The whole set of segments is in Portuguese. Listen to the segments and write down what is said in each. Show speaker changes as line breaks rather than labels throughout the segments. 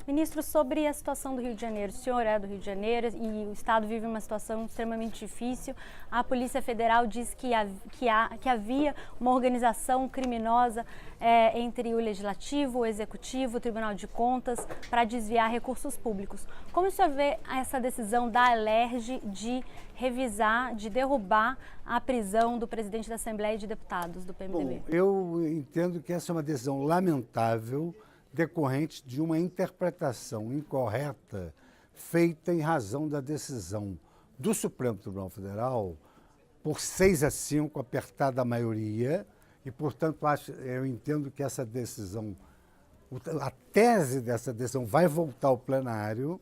Ministro, sobre a situação do Rio de Janeiro, o senhor é do Rio de Janeiro e o Estado vive uma situação extremamente difícil. A Polícia Federal diz que havia uma organização criminosa entre o Legislativo, o Executivo, o Tribunal de Contas para desviar recursos públicos. Como o senhor vê essa decisão da Alerj de revisar, de derrubar a prisão do presidente da Assembleia de Deputados do PMDB?
Bom, eu entendo que essa é uma decisão lamentável, decorrente de uma interpretação incorreta feita em razão da decisão do Supremo Tribunal Federal por 6-5, apertada a maioria, e, portanto, eu entendo que essa decisão, a tese dessa decisão vai voltar ao plenário,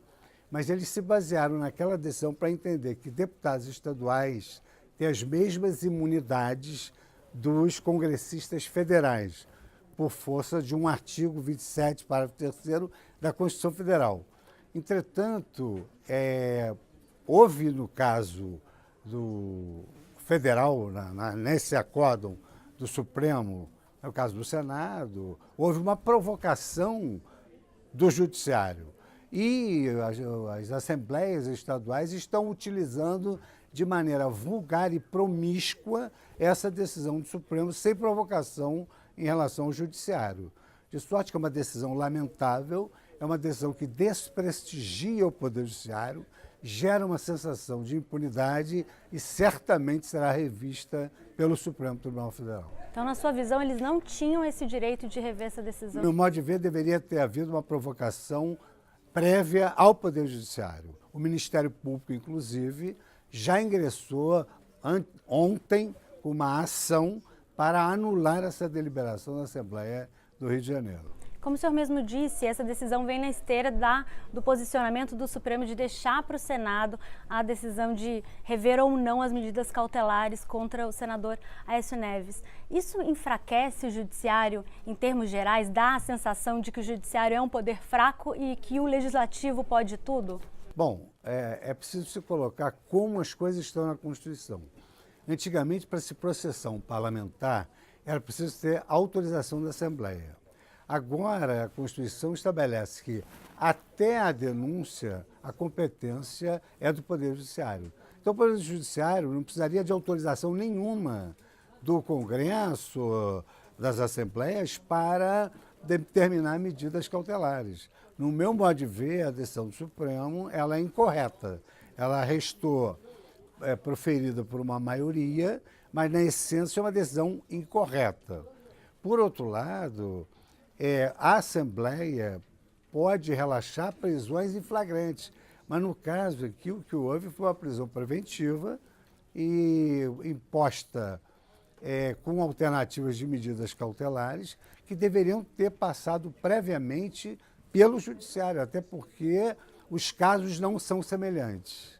mas eles se basearam naquela decisão para entender que deputados estaduais têm as mesmas imunidades dos congressistas federais, por força de um artigo 27, parágrafo 3º da Constituição Federal. Entretanto, houve no caso do federal, nesse acórdão do Supremo, no caso do Senado, houve uma provocação do Judiciário. E as assembleias estaduais estão utilizando de maneira vulgar e promíscua essa decisão do Supremo, sem provocação em relação ao Judiciário. De sorte que é uma decisão lamentável, é uma decisão que desprestigia o Poder Judiciário, gera uma sensação de impunidade e certamente será revista pelo Supremo Tribunal Federal.
Então, na sua visão, eles não tinham esse direito de rever essa decisão?
No meu modo de ver, deveria ter havido uma provocação prévia ao Poder Judiciário. O Ministério Público, inclusive, já ingressou ontem com uma ação para anular essa deliberação da Assembleia do Rio de Janeiro.
Como o senhor mesmo disse, essa decisão vem na esteira do posicionamento do Supremo de deixar para o Senado a decisão de rever ou não as medidas cautelares contra o senador Aécio Neves. Isso enfraquece o Judiciário em termos gerais? Dá a sensação de que o Judiciário é um poder fraco e que o Legislativo pode tudo?
Bom, é preciso se colocar como as coisas estão na Constituição. Antigamente, para se processar um parlamentar, era preciso ter autorização da Assembleia. Agora, a Constituição estabelece que, até a denúncia, a competência é do Poder Judiciário. Então, o Poder Judiciário não precisaria de autorização nenhuma do Congresso, das Assembleias, para determinar medidas cautelares. No meu modo de ver, a decisão do Supremo ela é incorreta. Ela restou proferida por uma maioria, mas, na essência, é uma decisão incorreta. Por outro lado, a Assembleia pode relaxar prisões em flagrante, mas, no caso aqui, o que houve foi uma prisão preventiva e imposta com alternativas de medidas cautelares que deveriam ter passado previamente pelo Judiciário, até porque os casos não são semelhantes.